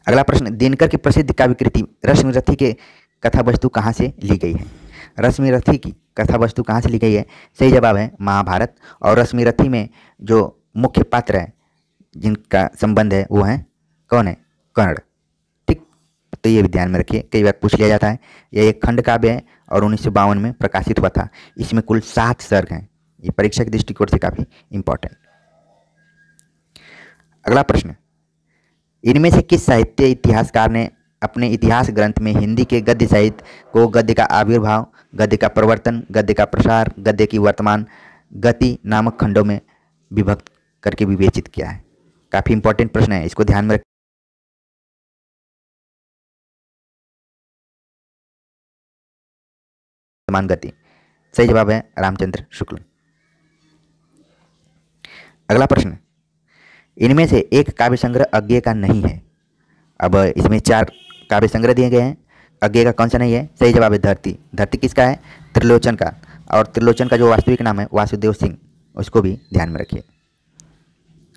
अगला प्रश्न, दिनकर की प्रसिद्ध काव्य कृति रश्मिरथी के कथा वस्तु कहाँ से ली गई है? रश्मिरथी की कथा वस्तु कहाँ से ली गई है? सही जवाब है महाभारत। और रश्मिरथी में जो मुख्य पात्र है जिनका संबंध है वो है कौन है? कर्ण। ठीक, तो ये भी ध्यान में रखिए, कई बार पूछ लिया जाता है। यह एक खंड काव्य है और 1952 में प्रकाशित हुआ था। इसमें कुल 7 सर्ग हैं। ये परीक्षा के दृष्टिकोण से काफी इंपॉर्टेंट। अगला प्रश्न, इनमें से किस साहित्य इतिहासकार ने अपने इतिहास ग्रंथ में हिंदी के गद्य साहित्य को गद्य का आविर्भाव, गद्य का प्रवर्तन, गद्य का प्रसार, गद्य की वर्तमान गति नामक खंडों में विभक्त करके विवेचित किया है? काफी इंपॉर्टेंट प्रश्न है, इसको ध्यान में रखें। वर्तमान गति, सही जवाब है रामचंद्र शुक्ल। अगला प्रश्न, इनमें से एक काव्य संग्रह अज्ञेय का नहीं है। अब इसमें 4 काव्य संग्रह दिए गए हैं, अज्ञेय का कौन सा नहीं है? सही जवाब है धरती। धरती किसका है? त्रिलोचन का। और त्रिलोचन का जो वास्तविक नाम है वासुदेव सिंह, उसको भी ध्यान में रखिए।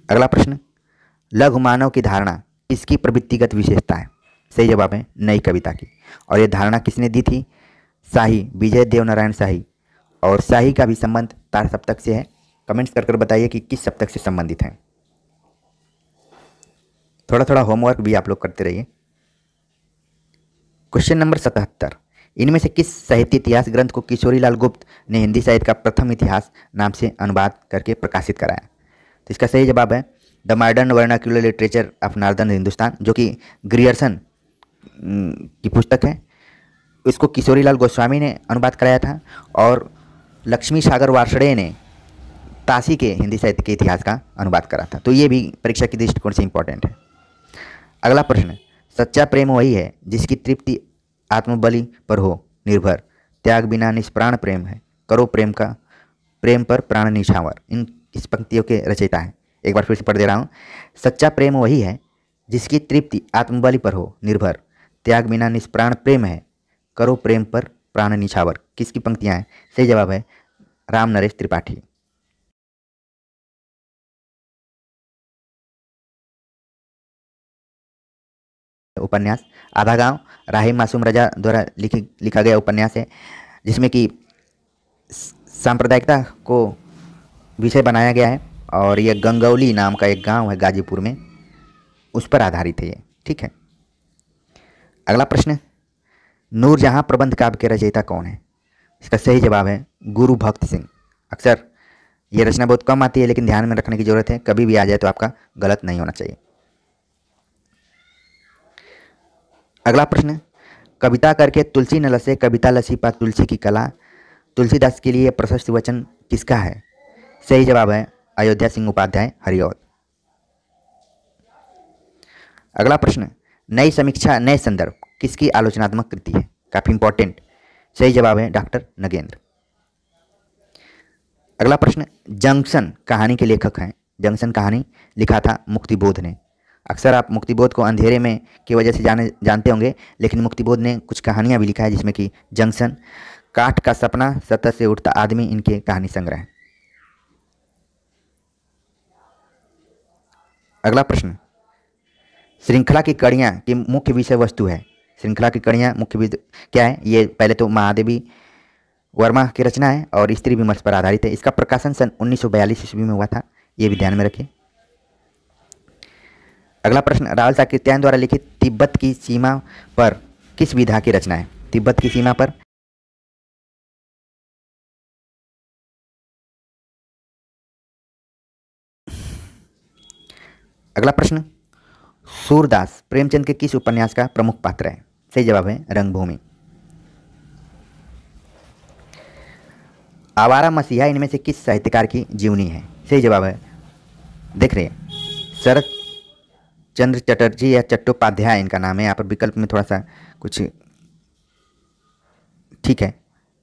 अगला प्रश्न, लघु मानव की धारणा किसकी प्रवृत्तिगत विशेषता है? सही जवाब है नई कविता की। और ये धारणा किसने दी थी? शाही, विजय देवनारायण शाही। और शाही का भी संबंध तार सप्तक से है। कमेंट्स कर बताइए कि किस सप्तक से संबंधित है। थोड़ा थोड़ा होमवर्क भी आप लोग करते रहिए। क्वेश्चन नंबर 77, इनमें से किस साहित्य इतिहास ग्रंथ को किशोरीलाल गुप्त ने हिंदी साहित्य का प्रथम इतिहास नाम से अनुवाद करके प्रकाशित कराया? तो इसका सही जवाब है the modern vernacular literature of northern Hindustan, जो कि ग्रियर्सन की पुस्तक है। इसको किशोरीलाल गोस्वामी ने अनुवाद कराया था और लक्ष्मी सागर वार्षणेय ने ताशी के हिंदी साहित्य के इतिहास का अनुवाद करा था। तो ये भी परीक्षा की दृष्टिकोण से इंपॉर्टेंट है। अगला प्रश्न, सच्चा प्रेम वही है जिसकी तृप्ति आत्मबलि पर हो निर्भर, त्याग बिना निष्प्राण प्रेम है, करो प्रेम पर प्राण निछावर। इस पंक्तियों के रचयिता हैं। एक बार फिर से पढ़ दे रहा हूँ। सच्चा प्रेम वही है जिसकी तृप्ति आत्मबलि पर हो निर्भर, त्याग बिना निष्प्राण प्रेम है, करो प्रेम पर प्राण निछावर। किसकी पंक्तियाँ हैं? सही जवाब है राम नरेश त्रिपाठी। उपन्यास आधा गांव राही मासूम रजा द्वारा लिखा गया उपन्यास है, जिसमें कि सांप्रदायिकता को विषय बनाया गया है। और यह गंगौली नाम का एक गांव है गाजीपुर में, उस पर आधारित है ये। ठीक है। अगला प्रश्न, नूरजहां प्रबंध काव्य के रचयिता कौन है? इसका सही जवाब है गुरु भक्त सिंह। अक्सर ये रचना बहुत कम आती है, लेकिन ध्यान में रखने की जरूरत है, कभी भी आ जाए तो आपका गलत नहीं होना चाहिए। अगला प्रश्न, कविता करके तुलसी न लसे, कविता लसी पा तुलसी की कला, तुलसीदास के लिए प्रशस्त वचन किसका है? सही जवाब है अयोध्या सिंह उपाध्याय हरिऔध। अगला प्रश्न, नई समीक्षा नए संदर्भ किसकी आलोचनात्मक कृति है? काफी इंपॉर्टेंट। सही जवाब है डॉक्टर नगेंद्र। अगला प्रश्न, जंक्शन कहानी के लेखक हैं। जंक्शन कहानी लिखा था मुक्तिबोध ने। अक्सर आप मुक्तिबोध को अंधेरे में की वजह से जानते होंगे, लेकिन मुक्तिबोध ने कुछ कहानियां भी लिखा है, जिसमें कि जंक्शन, काठ का सपना, सतह से उठता आदमी इनके कहानी संग्रह हैं। अगला प्रश्न, श्रृंखला की कड़ियाँ की मुख्य विषय वस्तु है। श्रृंखला की कड़ियाँ मुख्य विषय क्या है? ये पहले तो महादेवी वर्मा की रचना है और स्त्री विमर्श पर आधारित है। इसका प्रकाशन सन 1942 ईस्वी में हुआ था, ये भी ध्यान में रखें। अगला प्रश्न, रावल साकृत्यायन द्वारा लिखित तिब्बत की सीमा पर किस विधा की रचना है? तिब्बत की सीमा पर अगला प्रश्न, सूरदास प्रेमचंद के किस उपन्यास का प्रमुख पात्र है? सही जवाब है रंगभूमि। आवारा मसीहा इनमें से किस साहित्यकार की जीवनी है? सही जवाब है, देख रहे हैं, शरत चंद्र चटर्जी या चट्टोपाध्याय इनका नाम है। यहाँ पर विकल्प में थोड़ा सा कुछ ठीक है,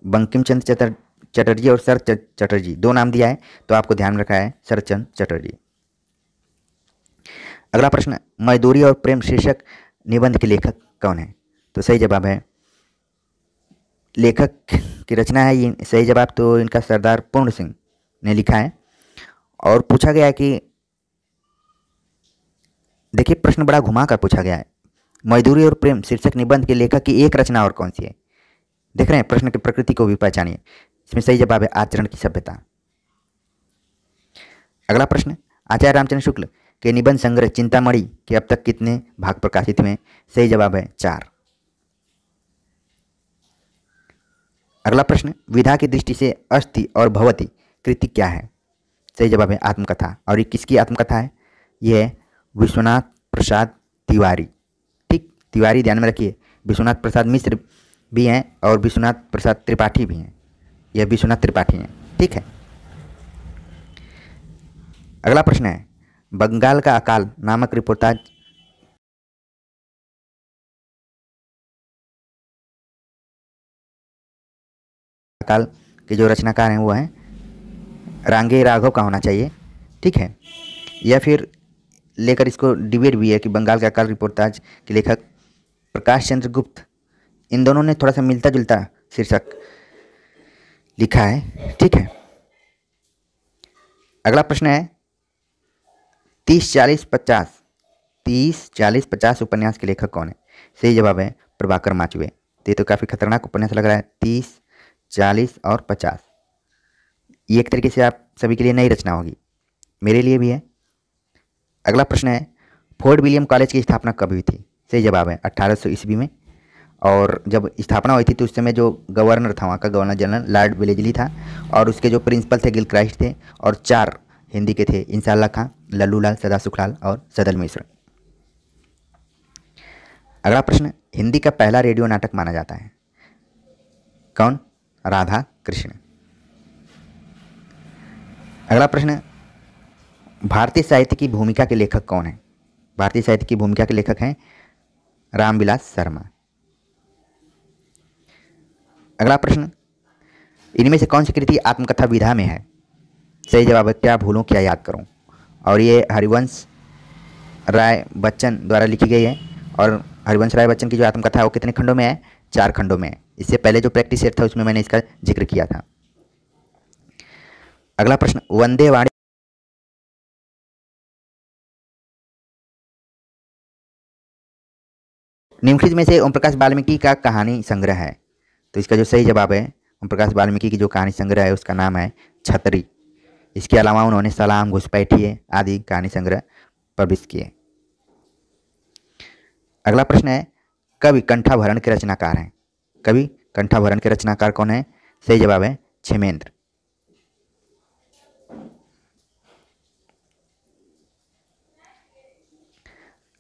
बंकिम चंद्र चटर्जी और शरत चटर्जी दो नाम दिया है, तो आपको ध्यान रखा है शरत चंद्र चटर्जी। अगला प्रश्न, मजदूरी और प्रेम शीर्षक निबंध के लेखक कौन है? तो सही जवाब है, लेखक की रचना है ये। सही जवाब तो इनका सरदार पूर्ण सिंह ने लिखा है। और पूछा गया है कि देखिए, प्रश्न बड़ा घुमा कर पूछा गया है। मजदूरी और प्रेम शीर्षक निबंध के लेखक की एक रचना और कौन सी है? देख रहे हैं, प्रश्न की प्रकृति को भी पहचानिए। इसमें सही जवाब है आचरण की सभ्यता। अगला प्रश्न, आचार्य रामचंद्र शुक्ल के निबंध संग्रह चिंतामणि के अब तक कितने भाग प्रकाशित हुए? सही जवाब है 4। अगला प्रश्न, विधा की दृष्टि से अस्ति और भवति कृति क्या है? सही जवाब है आत्मकथा। और ये किसकी आत्मकथा है? ये है विश्वनाथ प्रसाद तिवारी। ठीक, तिवारी ध्यान में रखिए। विश्वनाथ प्रसाद मिश्र भी हैं और विश्वनाथ प्रसाद त्रिपाठी भी हैं। यह विश्वनाथ त्रिपाठी हैं। ठीक है। अगला प्रश्न है, बंगाल का अकाल नामक रिपोर्टाज अकाल के जो रचनाकार हैं वो हैं रांगे राघव का होना चाहिए। ठीक है। या फिर लेकर इसको डिबेट भी है कि बंगाल का अकाल रिपोर्टाज के लेखक प्रकाश चंद्र गुप्त। इन दोनों ने थोड़ा सा मिलता जुलता शीर्षक लिखा है। ठीक है। अगला प्रश्न है, 30-40-50 उपन्यास के लेखक कौन है? सही जवाब है प्रभाकर माचुए। तो ये तो काफ़ी खतरनाक उपन्यास लग रहा है। 30, 40 और 50 ये एक तरीके से आप सभी के लिए नई रचना होगी, मेरे लिए भी है। अगला प्रश्न है, फोर्ट विलियम कॉलेज की स्थापना कब हुई थी? सही जवाब है 1800 ईस्वी में। और जब स्थापना हुई थी तो उस समय जो गवर्नर था, वहाँ का गवर्नर जनरल लॉर्ड वेलेस्ली था, और उसके जो प्रिंसिपल थे गिलक्राइस्ट थे, और 4 हिंदी के थे, इंशाअल्लाह खां, लल्लू लाल, सदा सुखलाल और सदल मिश्र। अगला प्रश्न, हिंदी का पहला रेडियो नाटक माना जाता है कौन? राधा कृष्ण। अगला प्रश्न, भारतीय साहित्य की भूमिका के लेखक कौन है? भारतीय साहित्य की भूमिका के लेखक हैं रामविलास शर्मा। अगला प्रश्न, इनमें से कौन सी कृति आत्मकथा विधा में है? सही जवाब है क्या भूलूं क्या याद करूं। और ये हरिवंश राय बच्चन द्वारा लिखी गई है। और हरिवंश राय बच्चन की जो आत्मकथा है वो कितने खंडों में है? 4 खंडों में है। इससे पहले जो प्रैक्टिस सेट था उसमें मैंने इसका जिक्र किया था। अगला प्रश्न, वंदे वाणी निम्नलिखित में से ओम प्रकाश वाल्मीकि का कहानी संग्रह है? तो इसका जो सही जवाब है, ओम प्रकाश वाल्मीकि की जो कहानी संग्रह है उसका नाम है छतरी। इसके अलावा उन्होंने सलाम, घुसपैठिए आदि कहानी संग्रह पब्लिश किए। अगला प्रश्न है, कवि कंठाभरण के रचनाकार हैं? कवि कंठाभरण के रचनाकार कौन है? सही जवाब है क्षेमेंद्र।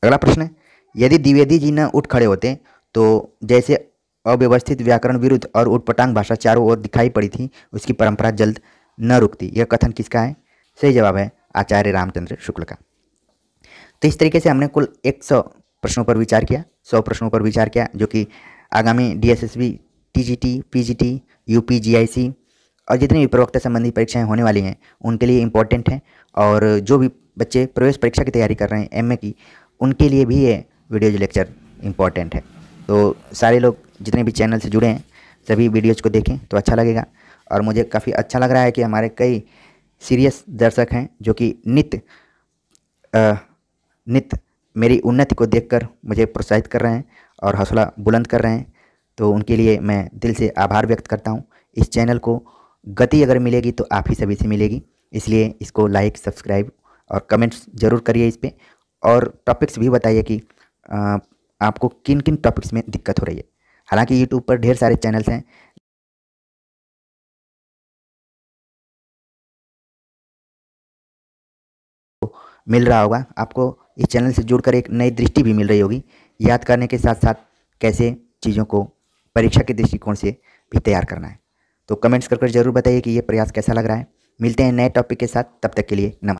अगला प्रश्न, यदि द्विवेदी जी न उठ खड़े होते तो जैसे अव्यवस्थित व्याकरण विरुद्ध और उटपटांग भाषा चारों ओर दिखाई पड़ी थी, उसकी परंपरा जल्द न रुकती। यह कथन किसका है? सही जवाब है आचार्य रामचंद्र शुक्ल का। तो इस तरीके से हमने कुल 100 प्रश्नों पर विचार किया, 100 प्रश्नों पर विचार किया, जो कि आगामी DSSB, TGT, PGT, UP, GIC और जितनी भी प्रवक्ता संबंधी परीक्षाएं होने वाली हैं उनके लिए इम्पोर्टेंट है। और जो भी बच्चे प्रवेश परीक्षा की तैयारी कर रहे हैं MA की, उनके लिए भी ये वीडियोज लेक्चर इम्पॉर्टेंट है। तो सारे लोग जितने भी चैनल से जुड़े हैं सभी वीडियोज़ को देखें तो अच्छा लगेगा। और मुझे काफ़ी अच्छा लग रहा है कि हमारे कई सीरियस दर्शक हैं जो कि नित्य मेरी उन्नति को देखकर मुझे प्रोत्साहित कर रहे हैं और हौसला बुलंद कर रहे हैं। तो उनके लिए मैं दिल से आभार व्यक्त करता हूँ। इस चैनल को गति अगर मिलेगी तो आप ही सभी से मिलेगी, इसलिए इसको लाइक, सब्सक्राइब और कमेंट्स ज़रूर करिए इस पर। और टॉपिक्स भी बताइए कि आपको किन किन टॉपिक्स में दिक्कत हो रही है। हालांकि यूट्यूब पर ढेर सारे चैनल्स हैं, मिल रहा होगा आपको इस चैनल से जुड़कर एक नई दृष्टि भी मिल रही होगी, याद करने के साथ साथ कैसे चीज़ों को परीक्षा के दृष्टिकोण से भी तैयार करना है। तो कमेंट्स कर ज़रूर बताइए कि ये प्रयास कैसा लग रहा है। मिलते हैं नए टॉपिक के साथ, तब तक के लिए नमस्कार।